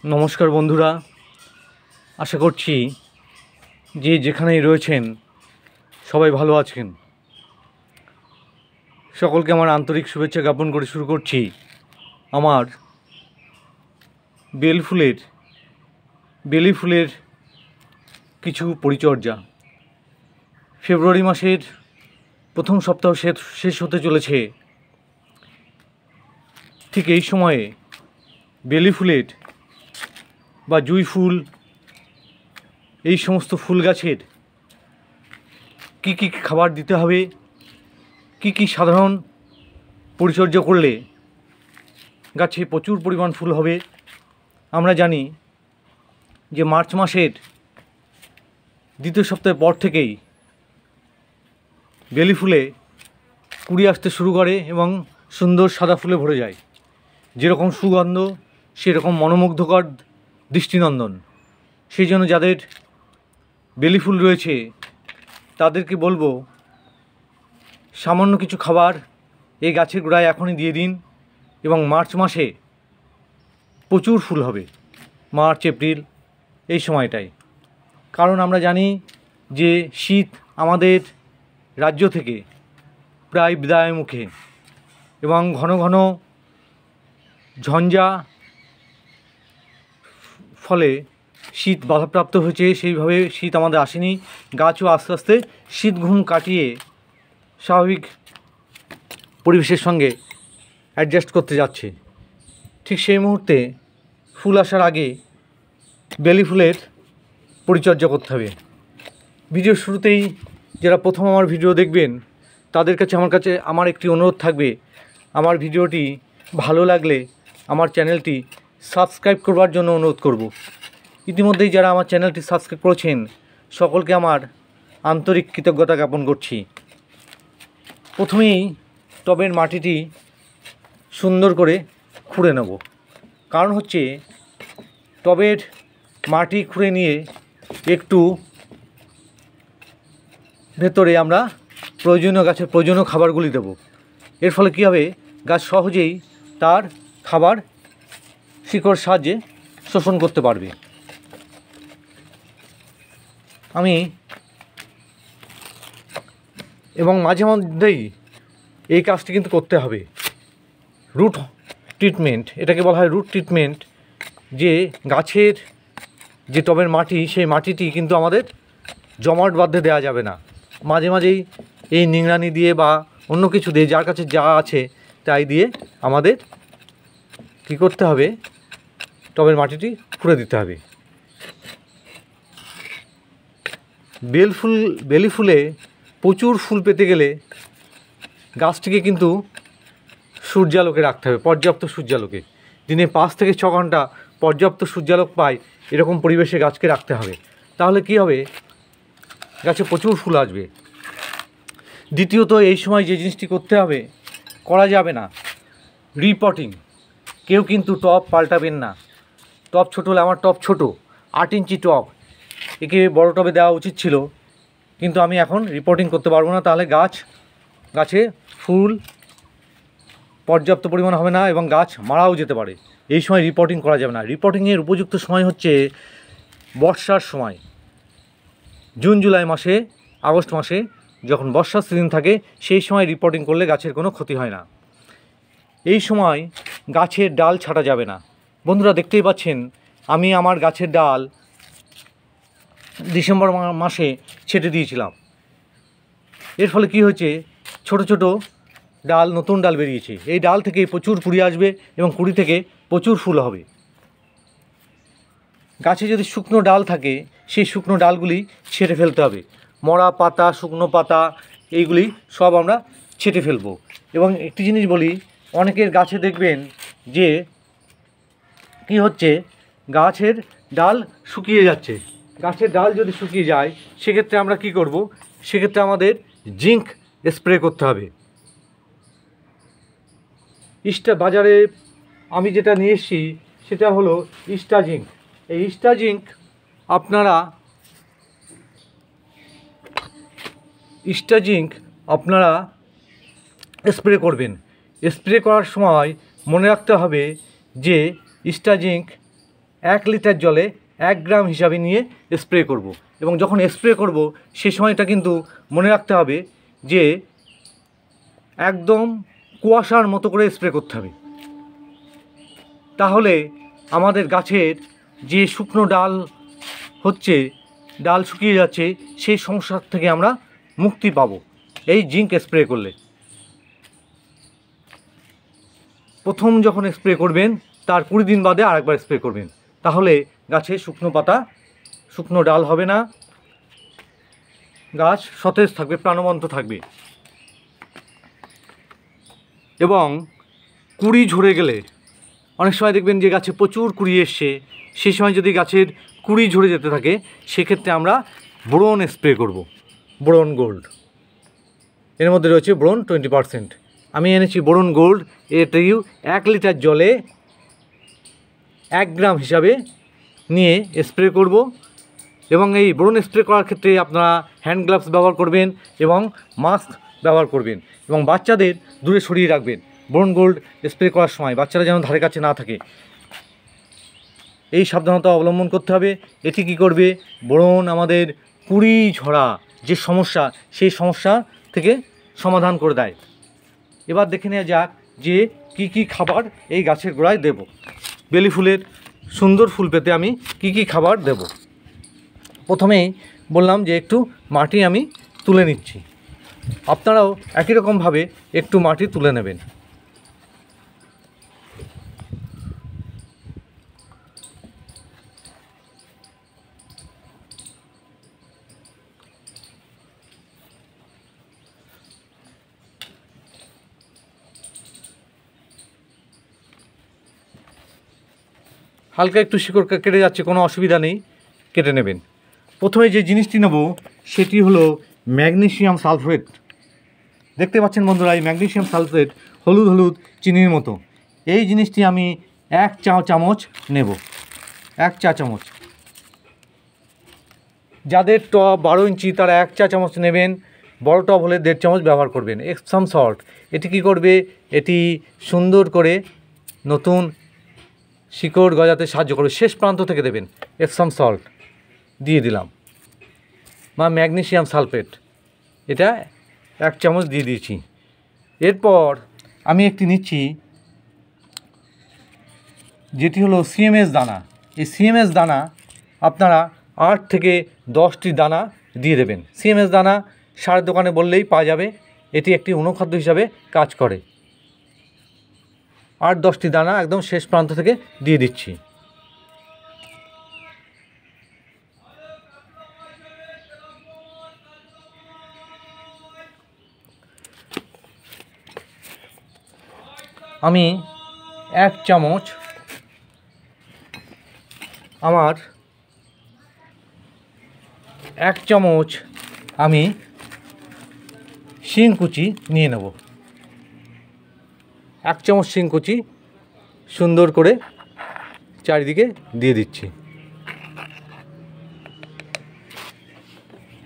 নমস্কার বন্ধুরা, আশা করছি যে যেখানেই রয়েছেন সবাই ভালো আছেন। সকলকে আমার আন্তরিক শুভেচ্ছা জ্ঞাপন করে শুরু করছি আমার বেলি ফুলের কিছু পরিচর্যা। ফেব্রুয়ারি মাসের প্রথম সপ্তাহ শেষ হতে চলেছে। ঠিক এই সময়ে বেলি ফুলের বা জুঁই ফুল, এই সমস্ত ফুল গাছের কী কী খাবার দিতে হবে, কী কী সাধারণ পরিচর্যা করলে গাছে প্রচুর পরিমাণ ফুল হবে। আমরা জানি যে মার্চ মাসের দ্বিতীয় সপ্তাহের পর থেকেই বেলি ফুলে কুড়ি আসতে শুরু করে এবং সুন্দর সাদা ফুলে ভরে যায়। যেরকম সুগন্ধ সেরকম মনোমুগ্ধকর দৃষ্টিনন্দন। সেই জন্য যাদের বেলি ফুল রয়েছে তাদেরকে বলবো, সামান্য কিছু খাবার এই গাছের গোড়ায় এখনই দিয়ে দিন এবং মার্চ মাসে প্রচুর ফুল হবে। মার্চ এপ্রিল এই সময়টায়, কারণ আমরা জানি যে শীত আমাদের রাজ্য থেকে প্রায় বিদায় মুখে এবং ঘন ঘন ঝঞ্ঝা ফলে শীত বাধাপ্রাপ্ত হয়েছে। সেইভাবে শীত আমাদের আসেনি। গাছও আস্তে আস্তে শীত ঘুম কাটিয়ে স্বাভাবিক পরিবেশের সঙ্গে অ্যাডজাস্ট করতে যাচ্ছে। ঠিক সেই মুহূর্তে ফুল আসার আগে বেলি ফুলের পরিচর্যা করতে হবে। ভিডিওর শুরুতেই যারা প্রথম আমার ভিডিও দেখবেন তাদের কাছে আমার একটি অনুরোধ থাকবে, আমার ভিডিওটি ভালো লাগলে আমার চ্যানেলটি সাবস্ক্রাইব করবার জন্য অনুরোধ করব। ইতিমধ্যেই যারা আমার চ্যানেলটি সাবস্ক্রাইব করেছেন সকলকে আমার আন্তরিক কৃতজ্ঞতা জ্ঞাপন করছি। প্রথমেই টবের মাটিটি সুন্দর করে খুঁড়ে নেব। কারণ হচ্ছে টবের মাটি খুঁড়ে নিয়ে একটু ভেতরে আমরা গাছের প্রয়োজনীয় খাবারগুলি দেব। এর ফলে কী হবে, গাছ সহজেই তার খাবার শিকড় সাহায্যে শোষণ করতে পারবে। এবং মাঝে মধ্যেই এই কাজটি কিন্তু করতে হবে। রুট ট্রিটমেন্ট, এটাকে বলা হয় রুট ট্রিটমেন্ট। যে গাছের যে টবের মাটি, সেই মাটিটি কিন্তু আমাদের জমাট বাঁধতে দেওয়া যাবে না। মাঝে মাঝেই এই নিংড়ানি দিয়ে বা অন্য কিছু দিয়ে, যার কাছে যা আছে তাই দিয়ে আমাদের কী করতে হবে, টবের মাটিটি খুঁড়ে দিতে হবে। বেলি ফুলে প্রচুর ফুল পেতে গেলে গাছটিকে কিন্তু সূর্যালোকে রাখতে হবে, পর্যাপ্ত সূর্যালোকে। দিনে 5 থেকে 6 ঘন্টা পর্যাপ্ত সূর্যালোক পায় এরকম পরিবেশে গাছকে রাখতে হবে। তাহলে কি হবে, গাছে প্রচুর ফুল আসবে। দ্বিতীয়ত, এই সময় যে জিনিসটি করতে হবে, করা যাবে না রিপটিং। কেউ কিন্তু টব পাল্টাবেন না। টব ছোটো হলে, আমার টব ছোটো, 8 ইঞ্চি টব, একে বড় টবে দেওয়া উচিত ছিল, কিন্তু আমি এখন রিপোর্টিং করতে পারবো না। তাহলে গাছে ফুল পর্যাপ্ত পরিমাণ হবে না এবং গাছ মারাও যেতে পারে। এই সময় রিপোর্টিং করা যাবে না। রিপোর্টিংয়ের উপযুক্ত সময় হচ্ছে বর্ষার সময়, জুন জুলাই মাসে, আগস্ট মাসে, যখন বর্ষার সিজন থাকে সেই সময় রিপোর্টিং করলে গাছের কোনো ক্ষতি হয় না। এই সময় গাছের ডাল ছাঁটা যাবে না। বন্ধুরা দেখতেই পাচ্ছেন, আমি আমার গাছের ডাল ডিসেম্বর মাসে ছেটে দিয়েছিলাম। এর ফলে কি হয়েছে, ছোট ছোট ডাল, নতুন ডাল বেরিয়েছে। এই ডাল থেকে প্রচুর কুড়ি আসবে এবং কুড়ি থেকে প্রচুর ফুল হবে। গাছে যদি শুকনো ডাল থাকে, সেই শুকনো ডালগুলি ছেঁটে ফেলতে হবে। মরা পাতা, শুকনো পাতা, এইগুলি সব আমরা ছেঁটে ফেলবো। এবং একটি জিনিস বলি, অনেকের গাছে দেখবেন যে কি হচ্ছে, গাছের ডাল শুকিয়ে যাচ্ছে। গাছের ডাল যদি শুকিয়ে যায়, সেক্ষেত্রে আমরা কি করব, সেক্ষেত্রে আমাদের জিঙ্ক স্প্রে করতে হবে। বাজারে আমি যেটা নিয়ে এসেছি সেটা হলো ইস্টা জিঙ্ক। এই ইস্টা জিঙ্ক আপনারা স্প্রে করবেন। স্প্রে করার সময় মনে রাখতে হবে যে ইস্টা জিঙ্ক 1 লিটার জলে 1 গ্রাম হিসাবে নিয়ে স্প্রে করব। এবং যখন স্প্রে করব সে সময়টা কিন্তু মনে রাখতে হবে যে একদম কুয়াশার মতো করে স্প্রে করতে হবে। তাহলে আমাদের গাছের যে শুকনো ডাল হচ্ছে, ডাল শুকিয়ে যাচ্ছে, সেই সমস্যা থেকে আমরা মুক্তি পাব এই জিঙ্ক স্প্রে করলে। প্রথম যখন স্প্রে করবেন তার 20 দিন বাদে আরেকবার স্প্রে করবেন, তাহলে গাছে শুকনো পাতা, শুকনো ডাল হবে না, গাছ সতেজ থাকবে, প্রাণবন্ত থাকবে। এবং কুড়ি ঝরে গেলে অনেক সময় দেখবেন যে গাছে প্রচুর কুড়ি এসছে, সেই সময় যদি গাছের কুড়ি ঝরে যেতে থাকে সেক্ষেত্রে আমরা বোরন স্প্রে করব, বোরন গোল্ড। এর মধ্যে রয়েছে বোরন 20%। আমি এনেছি বোরন গোল্ড, এটিও 1 লিটার জলে 1 গ্রাম হিসাবে নিয়ে স্প্রে করব। এবং এই বোরন স্প্রে করার ক্ষেত্রে আপনারা হ্যান্ড গ্লাভস ব্যবহার করবেন এবং মাস্ক ব্যবহার করবেন, এবং বাচ্চাদের দূরে সরিয়ে রাখবেন বোরন গোল্ড স্প্রে করার সময়, বাচ্চারা যেন ধারে কাছে না থাকে। এই সাবধানতা অবলম্বন করতে হবে। এটি কি করবে, বোরন আমাদের কুড়ি ঝরা যে সমস্যা, সেই সমস্যা থেকে সমাধান করে দেয়। এবার দেখে নেওয়া যাক যে কি কি খাবার এই গাছের গোড়ায় দেব। বেলি ফুলের সুন্দর ফুল পেতে আমি কি কি খাবার দেব। প্রথমেই বললাম যে একটু মাটি আমি তুলে নিচ্ছি, আপনারাও একই রকমভাবে একটু মাটি তুলে নেবেন। হালকা একটু শিকড় কেটে যাচ্ছে, কোনো অসুবিধা নেই, কেটে নেবেন। প্রথমে যে জিনিসটি নেব সেটি হলো ম্যাগনেসিয়াম সালফেট। দেখতে পাচ্ছেন বন্ধুরা, এই ম্যাগনেসিয়াম সালফেট হলুদ হলুদ চিনির মতো। এই জিনিসটি আমি 1 চা চামচ নেব, 1 চা চামচ। যাদের টব 12 ইঞ্চি তারা 1 চা চামচ নেবেন, বড় টব হলে 1.5 চামচ ব্যবহার করবেন। এপসাম সল্ট, এটি কী করবে, এটি সুন্দর করে নতুন শিকড় গজাতে সাহায্য করবে। শেষ প্রান্ত থেকে দেবেন। এপসাম সল্ট দিয়ে দিলাম, বা ম্যাগনেসিয়াম সালফেট, এটা 1 চামচ দিয়ে দিয়েছি। এরপর আমি একটি নিচ্ছি যেটি হলো সিএমএস দানা। এই সিএমএস দানা আপনারা 8 থেকে 10টি দানা দিয়ে দেবেন। সিএমএস দানা সারের দোকানে বললেই পাওয়া যাবে, এটি একটি অনুখাদ্য হিসাবে কাজ করে। 8-10টি দানা একদম শেষ প্রান্ত থেকে দিয়ে দিচ্ছি। আমি 1 চামচ আমার 1 চামচ আমি শিংকুচি নিয়ে নেব। 1 চামচ শিংকুচি সুন্দর করে চারিদিকে দিয়ে দিচ্ছি।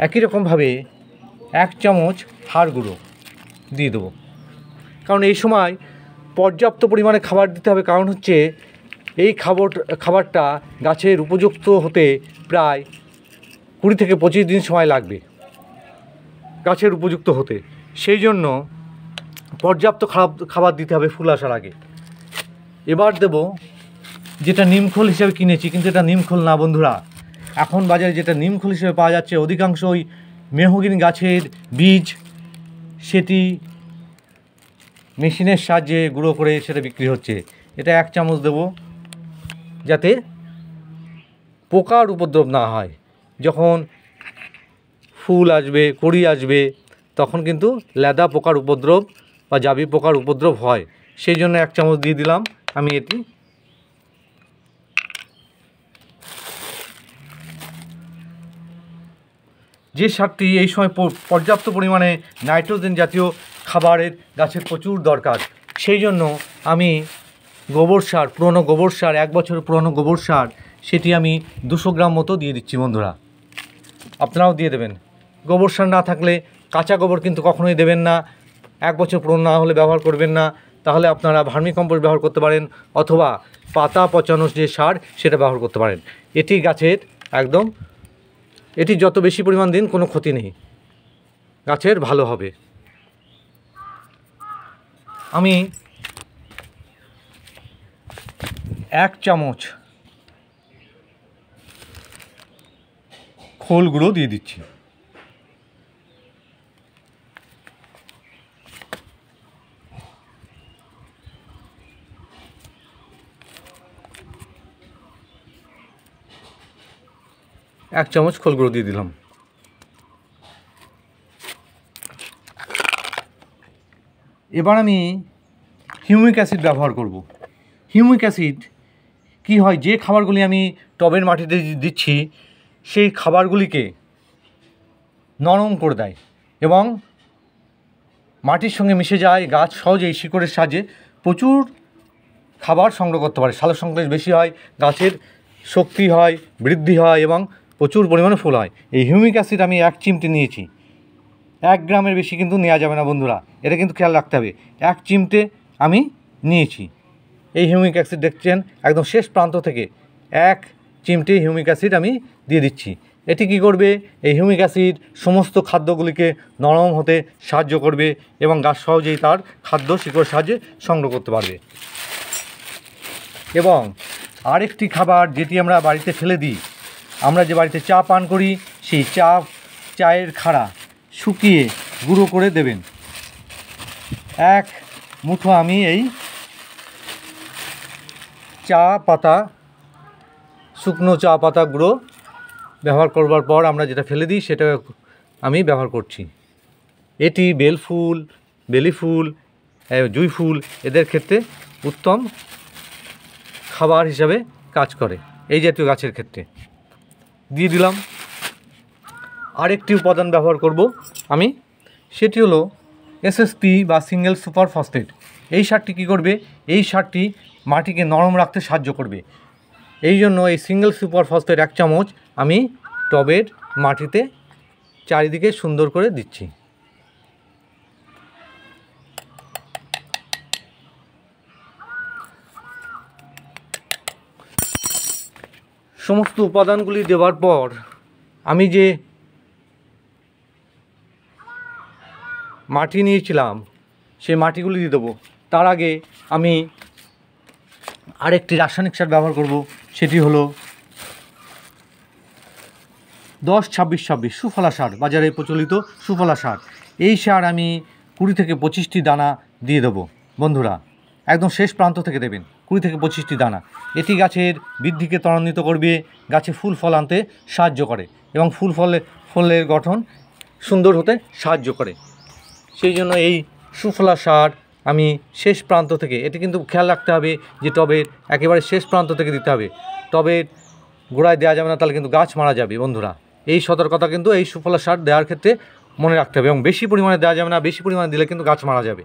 একই রকমভাবে 1 চামচ হাড় গুঁড়ো দিয়ে দেবো, কারণ এই সময় পর্যাপ্ত পরিমাণে খাবার দিতে হবে। কারণ হচ্ছে এই খাবারটা গাছের উপযুক্ত হতে প্রায় 20 থেকে 25 দিন সময় লাগবে গাছের উপযুক্ত হতে। সেই জন্য পর্যাপ্ত খাবার দিতে হবে ফুল আসার আগে। এবার দেব যেটা নিমখোল হিসেবে কিনেছি, কিন্তু এটা নিমখোল না বন্ধুরা। এখন বাজারে যেটা নিমখোল হিসেবে পাওয়া যাচ্ছে অধিকাংশই মেহগিনি গাছের বীজ, সেটি মেশিনের সাহায্যে গুঁড়ো করে সেটা বিক্রি হচ্ছে। এটা 1 চামচ দেব, যাতে পোকার উপদ্রব না হয়। যখন ফুল আসবে, কড়ি আসবে, তখন কিন্তু লেদা পোকার উপদ্রব বা জাবি পোকার উপদ্রব হয়। সেই জন্য 1 চামচ দিয়ে দিলাম আমি এটি। যে সারটি এই সময় পর্যাপ্ত পরিমাণে নাইট্রোজেন জাতীয় খাবারের গাছের প্রচুর দরকার, সেই জন্য আমি গোবর সার, পুরনো গোবর সার, 1 বছরের পুরনো গোবর সার, সেটি আমি 200 গ্রাম মতো দিয়ে দিচ্ছি বন্ধুরা। আপনারাও দিয়ে দেবেন। গোবর সার না থাকলে কাঁচা গোবর কিন্তু কখনোই দেবেন না। 1 বছর পুরনো না হলে ব্যবহার করবেন না। তাহলে আপনারা ভার্মি কম্পোস্ট ব্যবহার করতে পারেন, অথবা পাতা পচানোর যে সার সেটা ব্যবহার করতে পারেন। এটি গাছের একদম, এটি যত বেশি পরিমাণ দিন কোনো ক্ষতি নেই, গাছের ভালো হবে। আমি 1 চামচ খোল গুঁড়ো দিয়ে দিচ্ছি। এক চামচ খোল গুঁড়ো দিয়ে দিলাম। এবার আমি হিউমিক অ্যাসিড ব্যবহার করব। হিউমিক অ্যাসিড কি হয়, যে খাবারগুলি আমি টবের মাটিতে দিচ্ছি সেই খাবারগুলিকে নরম করে দেয় এবং মাটির সঙ্গে মিশে যায়, গাছ সহজেই শিকড়ের সাহায্যে প্রচুর খাবার সংগ্রহ করতে পারে, সালোকসংশ্লেষ বেশি হয়, গাছের শক্তি হয়, বৃদ্ধি হয় এবং প্রচুর পরিমাণে ফুল হয়। এই হিউমিক অ্যাসিড আমি 1 চিমটি নিয়েছি। 1 গ্রামের বেশি কিন্তু নেওয়া যাবে না বন্ধুরা, এটা কিন্তু খেয়াল রাখতে হবে। 1 চিমটে আমি নিয়েছি। এই হিউমিক অ্যাসিড দেখছেন একদম শেষ প্রান্ত থেকে 1 চিমটে হিউমিক অ্যাসিড আমি দিয়ে দিচ্ছি। এটি কি করবে, এই হিউমিক অ্যাসিড সমস্ত খাদ্যগুলিকে নরম হতে সাহায্য করবে এবং গাছ সহজেই তার খাদ্য শিকড়ের সাহায্যে সংগ্রহ করতে পারবে। এবং আরেকটি খাবার যেটি আমরা বাড়িতে ফেলে দিই, আমরা যে বাড়িতে চা পান করি সেই চায়ের খাড়া শুকিয়ে গুঁড়ো করে দেবেন। 1 মুঠো আমি এই চা পাতা, শুকনো চা পাতা গুঁড়ো ব্যবহার করবার পর আমরা যেটা ফেলে দিই সেটা আমি ব্যবহার করছি। এটি বেলফুল, বেলি ফুল, জুঁই ফুল এদের ক্ষেত্রে উত্তম খাবার হিসাবে কাজ করে, এই জাতীয় গাছের ক্ষেত্রে দিয়ে দিলাম। আরেকটি উপাদান ব্যবহার করব আমি, সেটি হলো এসএসপি বা সিঙ্গেল সুপার ফসফেট। এই সারটি কী করবে, এই সারটি মাটিকে নরম রাখতে সাহায্য করবে। এই জন্য এই সিঙ্গেল সুপার ফসফেট 1 চামচ আমি টবের মাটিতে চারিদিকে সুন্দর করে দিচ্ছি। সমস্ত উপাদানগুলি দেওয়ার পর আমি যে মাটি নিয়েছিলাম সেই মাটিগুলি দিয়ে দেবো। তার আগে আমি আরেকটি রাসায়নিক সার ব্যবহার করব, সেটি হলো 10-26-26 সুফলা সার, বাজারে প্রচলিত সুফলা সার। এই সার আমি 20 থেকে 25টি দানা দিয়ে দেবো বন্ধুরা, একদম শেষ প্রান্ত থেকে দেবেন 20 থেকে 25টি দানা। এটি গাছের বৃদ্ধিকে ত্বরান্বিত করবে, গাছে ফুল ফল আনতে সাহায্য করে এবং ফলের গঠন সুন্দর হতে সাহায্য করে। সেই জন্য এই সুফলা সার আমি শেষ প্রান্ত থেকে, এটি কিন্তু খেয়াল রাখতে হবে যে টবের একেবারে শেষ প্রান্ত থেকে দিতে হবে, টবের গোড়ায় দেওয়া যাবে না, তাহলে কিন্তু গাছ মারা যাবে বন্ধুরা। এই সতর্কতা কিন্তু এই সুফলা সার দেওয়ার ক্ষেত্রে মনে রাখতে হবে এবং বেশি পরিমাণে দেওয়া যাবে না, বেশি পরিমাণে দিলে কিন্তু গাছ মারা যাবে।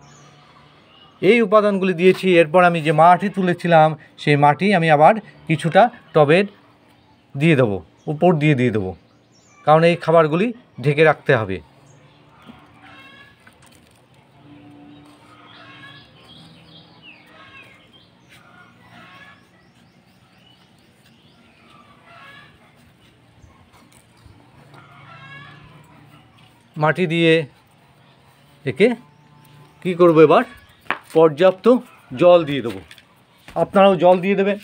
এই উপাদানগুলি দিয়েছি। এরপর আমি যে মাটি তুলেছিলাম সেই মাটি আমি আবার কিছুটা টবের দিয়ে দেবো, উপর দিয়ে দেবো, কারণ এই খাবারগুলি ঢেকে রাখতে হবে। মাটি দিয়ে একে কী করবো, এবার পর্যাপ্ত জল দিয়ে দেবো। আপনারাও জল দিয়ে দেবেন।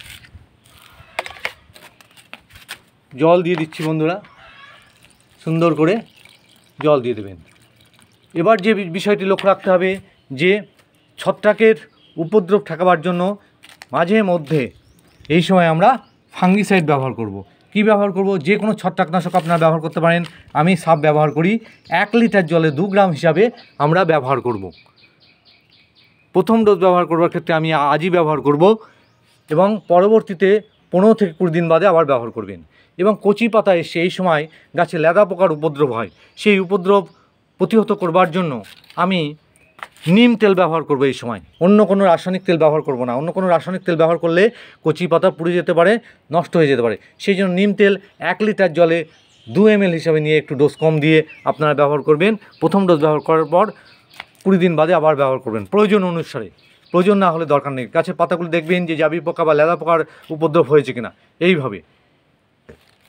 জল দিয়ে দিচ্ছি বন্ধুরা, সুন্দর করে জল দিয়ে দেবেন। এবার যে বিষয়টি লক্ষ্য রাখতে হবে যে ছত্রাকের উপদ্রব ঠেকাবার জন্য মাঝে মধ্যে এই সময় আমরা ফাঙ্গিসাইড ব্যবহার করব। কি ব্যবহার করব, যে কোনো ছত্রাকনাশক আপনারা ব্যবহার করতে পারেন। আমি সাপ ব্যবহার করি, 1 লিটার জলে 2 গ্রাম হিসাবে আমরা ব্যবহার করব। প্রথম ডোজ ব্যবহার করবার ক্ষেত্রে আমি আজই ব্যবহার করব এবং পরবর্তীতে 15 থেকে 20 দিন বাদে আবার ব্যবহার করবেন। এবং কচি পাতা এসে এই সময় গাছে লেদা পোকার উপদ্রব হয়, সেই উপদ্রব প্রতিহত করবার জন্য আমি নিম তেল ব্যবহার করব। এই সময় অন্য কোনো রাসায়নিক তেল ব্যবহার করব না। অন্য কোনো রাসায়নিক তেল ব্যবহার করলে কচি পাতা পুড়ে যেতে পারে, নষ্ট হয়ে যেতে পারে। সেই জন্য নিম তেল 1 লিটার জলে 2 ml হিসাবে নিয়ে একটু ডোজ কম দিয়ে আপনারা ব্যবহার করবেন। প্রথম ডোজ ব্যবহার করার পর 20 দিন বাদে আবার ব্যবহার করবেন প্রয়োজন অনুসারে। প্রয়োজন না হলে দরকার নেই। গাছের পাতাগুলো দেখবেন যে জাবি পোকা বা লেদা পোকার উপদ্রব হয়েছে কিনা এইভাবে।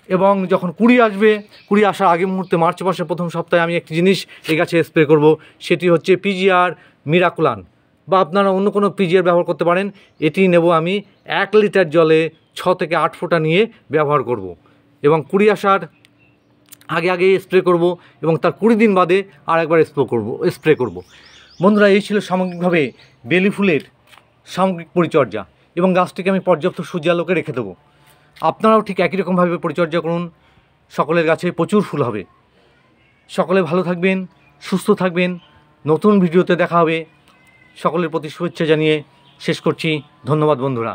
এবং যখন কুড়ি আসবে, কুড়ি আসার আগে মুহূর্তে মার্চ মাসের প্রথম সপ্তাহে আমি একটি জিনিস এই গাছে স্প্রে করব, সেটি হচ্ছে পিজিআর মিরাকুলান, বা আপনারা অন্য কোনো পিজিআর ব্যবহার করতে পারেন। এটি নেব আমি 1 লিটার জলে 6 থেকে 8 ফোঁটা নিয়ে ব্যবহার করব এবং কুড়ি আসার আগে স্প্রে করব এবং তার 20 দিন বাদে আর একবার স্প্রে করব। বন্ধুরা, এই ছিল সামগ্রিকভাবে বেলি ফুলের সামগ্রিক পরিচর্যা, এবং গাছটিকে আমি পর্যাপ্ত সূর্যালোকে রেখে দেবো। আপনারাও ঠিক একই রকমভাবে পরিচর্যা করুন, সকলের গাছে প্রচুর ফুল হবে। সকলে ভালো থাকবেন, সুস্থ থাকবেন। নতুন ভিডিওতে দেখা হবে। সকলের প্রতি শুভেচ্ছা জানিয়ে শেষ করছি। ধন্যবাদ বন্ধুরা।